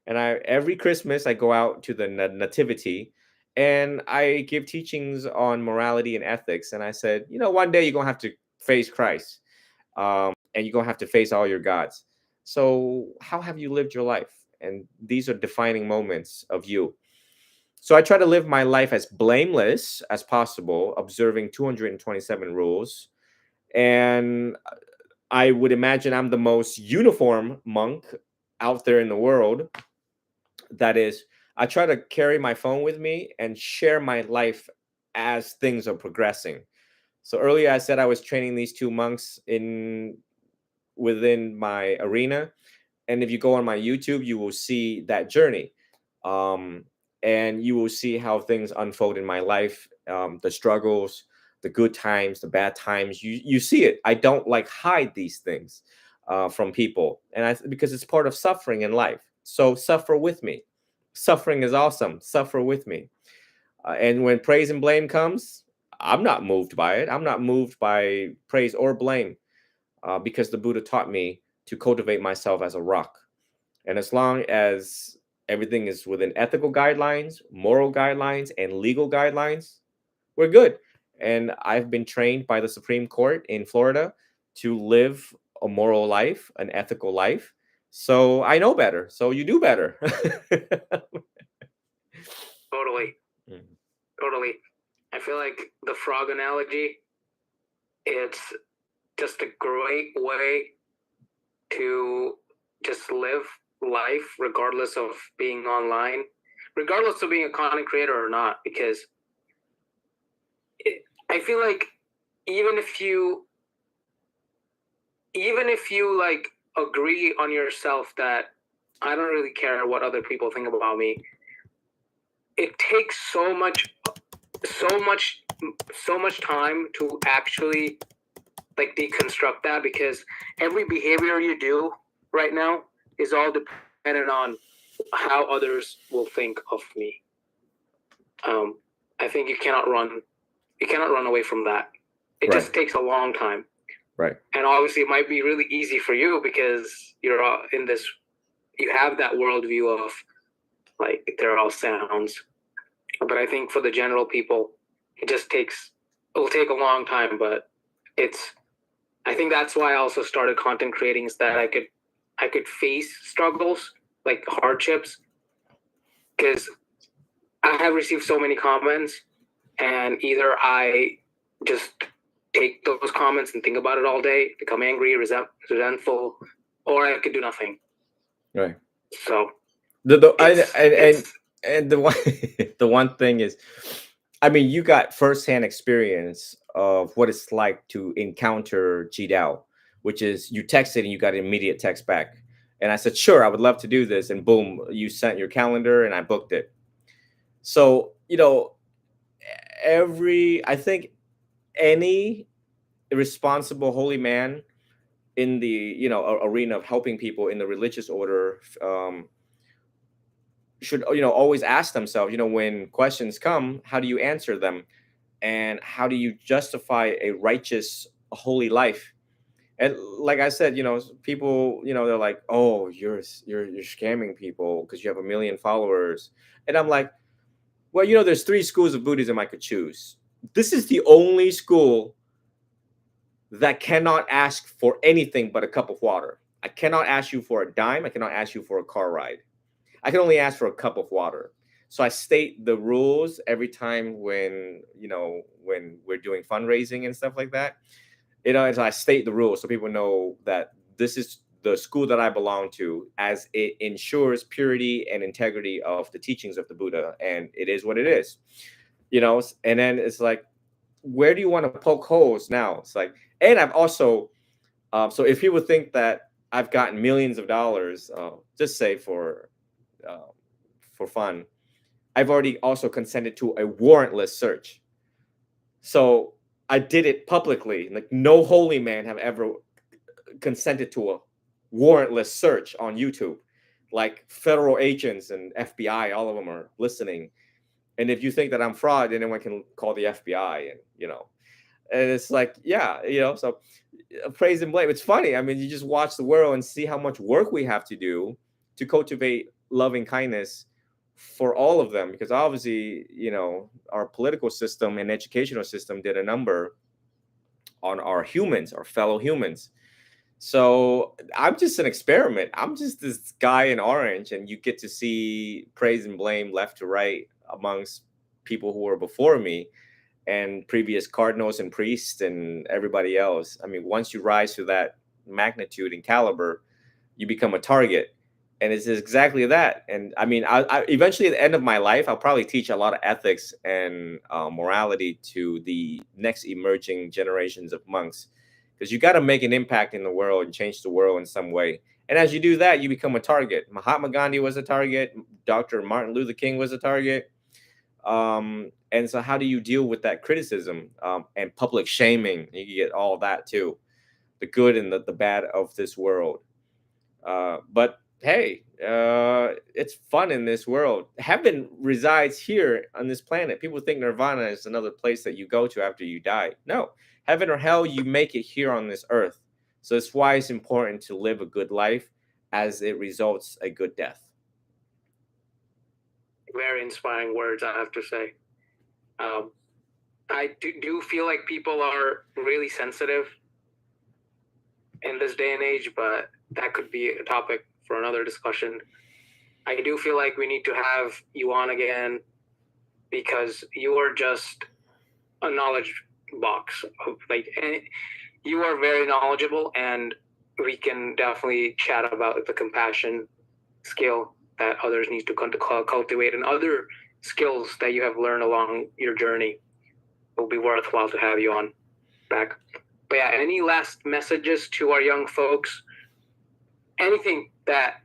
And every Christmas I go out to the nativity, and I give teachings on morality and ethics. And I said, one day you're gonna have to face Christ, and you're gonna have to face all your gods. So how have you lived your life? And these are defining moments of you. So I try to live my life as blameless as possible, observing 227 rules. And I would imagine I'm the most uniform monk out there in the world. That is, I try to carry my phone with me and share my life as things are progressing. So earlier I said I was training these two monks within my arena. And if you go on my YouTube, you will see that journey. And you will see how things unfold in my life, the struggles, the good times, the bad times. You see it. I don't hide these things from people, and because it's part of suffering in life. So suffer with me. Suffering is awesome. Suffer with me. And when praise and blame comes, I'm not moved by it. I'm not moved by praise or blame, because the Buddha taught me to cultivate myself as a rock. And as long as everything is within ethical guidelines, moral guidelines, and legal guidelines, we're good. And I've been trained by the Supreme Court in Florida to live a moral life, an ethical life. So I know better. So you do better. Totally. Mhm. Totally. I feel like the frog analogy, it's just a great way to just live life regardless of being online, regardless of being a content creator or not, because I feel like even if you like agree on yourself that I don't really care what other people think about me, it takes so much time to actually deconstruct that, because every behavior you do right now is all dependent on how others will think of me. I think you cannot run away from that. It just takes a long time. Right. And obviously it might be really easy for you because you're in this, you have that worldview of they're all sounds. But I think for the general people, it'll take a long time, but I think that's why I also started content creating, is that I could face struggles, like hardships, because I have received so many comments, and either I just take those comments and think about it all day, become angry, resentful, or I could do nothing. Right. So And the one the one thing is, I mean, you got firsthand experience of what it's like to encounter Jidao, which is you texted and you got an immediate text back. And I said, sure, I would love to do this. And boom, you sent your calendar and I booked it. So, I think any responsible holy man in the, arena of helping people in the religious order, should always ask themselves, when questions come, how do you answer them, and how do you justify a righteous holy life? And like I said, people, they're like, oh, you're scamming people because you have 1 million followers. And I'm like, well, there's 3 schools of Buddhism I could choose. This is the only school that cannot ask for anything but a cup of water. I cannot ask you for a dime. I cannot ask you for a car ride. I can only ask for a cup of water. So I state the rules every time when we're doing fundraising and stuff like that. As I state the rules so people know that this is the school that I belong to, as it ensures purity and integrity of the teachings of the Buddha, and it is what it is. And then it's like, where do you want to poke holes now? It's like, and I've also, so if people think that I've gotten millions of dollars, just say for fun, I've already also consented to a warrantless search. So I did it publicly. Like, no holy man have ever consented to a warrantless search on YouTube. Like, federal agents and FBI, all of them are listening. And if you think that I'm fraud, anyone can call the FBI, and it's like, yeah, so praise and blame. It's funny. I mean, you just watch the world and see how much work we have to do to cultivate loving kindness for all of them, because obviously, our political system and educational system did a number on our humans, our fellow humans. So I'm just an experiment. I'm just this guy in orange, and you get to see praise and blame left to right amongst people who were before me and previous cardinals and priests and everybody else. I mean, once you rise to that magnitude and caliber, you become a target. And it's exactly that. And I mean, I eventually at the end of my life, I'll probably teach a lot of ethics and morality to the next emerging generations of monks, because you got to make an impact in the world and change the world in some way. And as you do that, you become a target. Mahatma Gandhi was a target. Dr. Martin Luther King was a target. And so how do you deal with that criticism and public shaming? You get all that too, the good and the bad of this world. But hey, it's fun in this world. Heaven resides here on this planet. People think nirvana is another place that you go to after you die. No, heaven or hell, you make it here on this earth. So that's why it's important to live a good life, as it results a good death. Very inspiring words, I have to say. I do feel like people are really sensitive in this day and age, but that could be a topic for another discussion. I do feel like we need to have you on again, because you are just a knowledge box. And you are very knowledgeable, and we can definitely chat about the compassion skill that others need to cultivate, and other skills that you have learned along your journey. It will be worthwhile to have you on back. But yeah, any last messages to our young folks? Anything that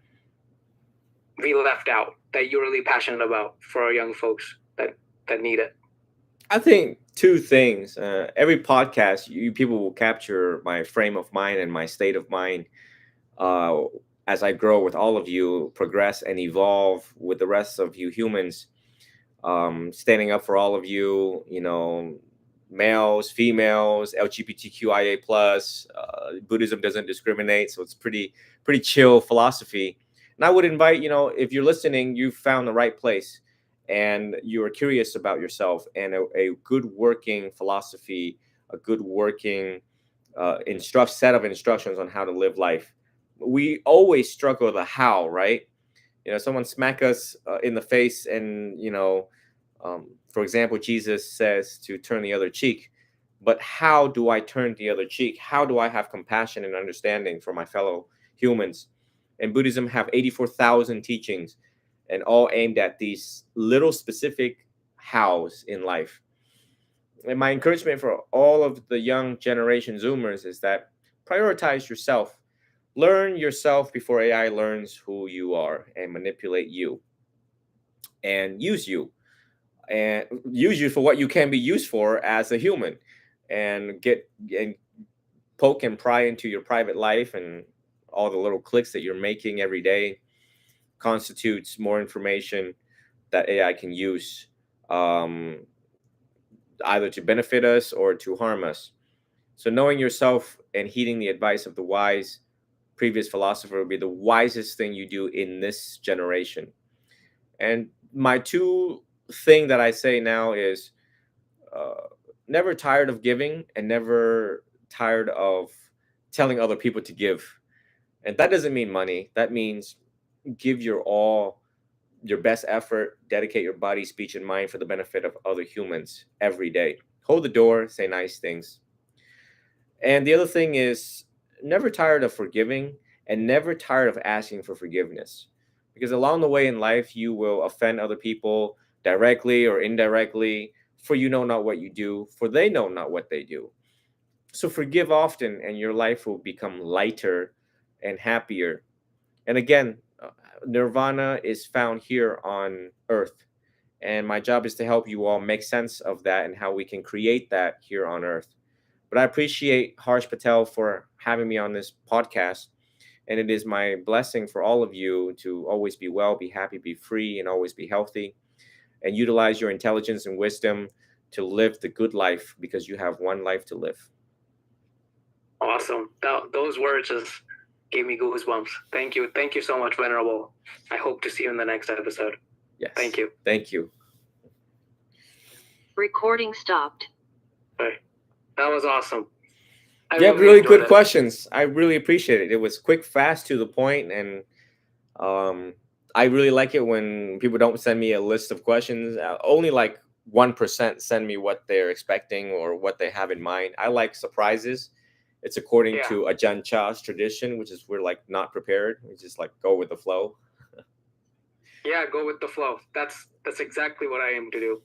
we left out that you're really passionate about for our young folks that need it? I think 2 things. Every podcast, people will capture my frame of mind and my state of mind as I grow with all of you, progress and evolve with the rest of you humans, standing up for all of you, males, females, LGBTQIA plus. Buddhism doesn't discriminate, so it's pretty chill philosophy. And I would invite, if you're listening, you've found the right place. and you are curious about yourself, and a good working philosophy, a good working set of instructions on how to live life. We always struggle with the how, right? Someone smack us in the face, and for example, Jesus says to turn the other cheek. But how do I turn the other cheek? How do I have compassion and understanding for my fellow humans? And Buddhism have 84,000 teachings, and all aimed at these little specific hows in life. And my encouragement for all of the young generation Zoomers is that prioritize yourself. Learn yourself before AI learns who you are and manipulate you and use you for what you can be used for as a human, and poke and pry into your private life, and all the little clicks that you're making every day constitutes more information that AI can use, either to benefit us or to harm us. So knowing yourself and heeding the advice of the wise previous philosopher would be the wisest thing you do in this generation. And my two thing that I say now is never tired of giving, and never tired of telling other people to give. And that doesn't mean money. That means give your all, your best effort, dedicate your body, speech, and mind for the benefit of other humans every day. Hold the door, say nice things. And the other thing is never tired of forgiving, and never tired of asking for forgiveness. Because along the way in life, you will offend other people directly or indirectly, for you know not what you do, for they know not what they do. So forgive often, and your life will become lighter and happier. And again, nirvana is found here on earth. And my job is to help you all make sense of that and how we can create that here on earth. But I appreciate Harsh Patel for having me on this podcast. And it is my blessing for all of you to always be well, be happy, be free, and always be healthy. And utilize your intelligence and wisdom to live the good life, because you have one life to live. Awesome. Those words just gave me goosebumps. Thank you. Thank you so much, Venerable. I hope to see you in the next episode. Yes. Thank you. Thank you. Recording stopped. Right. That was awesome. Yeah, really good questions. I really appreciate it. It was quick, fast, to the point, and I really like it when people don't send me a list of questions. Only like 1% send me what they're expecting or what they have in mind. I like surprises. It's according to Ajahn Chah's tradition, which is we're like not prepared. We just like go with the flow. Yeah, go with the flow. That's exactly what I aim to do.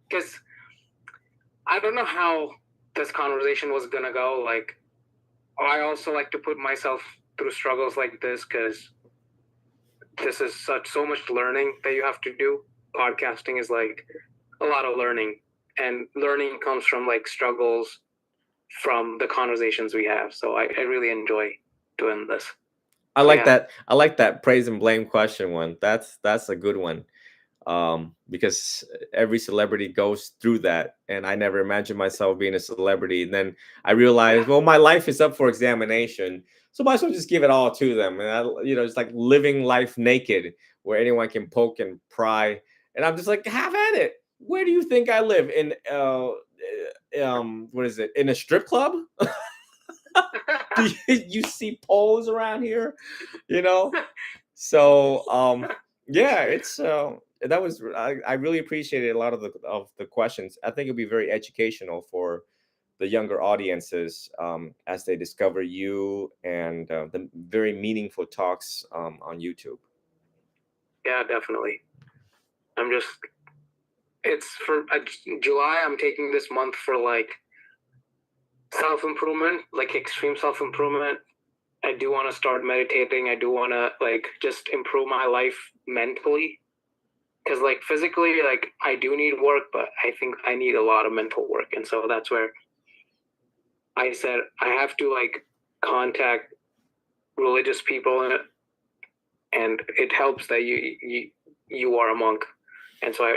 Because I don't know how this conversation was gonna go. Like, I also like to put myself through struggles like this, because this is so much learning that you have to do. Podcasting is like a lot of learning, and learning comes from like struggles from the conversations we have. So I really enjoy doing this. I like that. I like that praise and blame question one. That's a good one. Because every celebrity goes through that, and I never imagined myself being a celebrity. And then I realized, well, my life is up for examination, so might as well just give it all to them. And it's like living life naked, where anyone can poke and pry. And I'm just like, have at it. Where do you think I live? In what is it? In a strip club? Do you see poles around here? So yeah, it's that was I really appreciated a lot of the questions. I think it'll be very educational for the younger audiences as they discover you, and the very meaningful talks on YouTube. Yeah, definitely. It's for July. I'm taking this month for like self-improvement, like extreme self-improvement. I do want to start meditating. I do want to like just improve my life mentally, because like physically, like I do need work, but I think I need a lot of mental work. And so that's where I said I have to like contact religious people, and it helps that you are a monk. And so I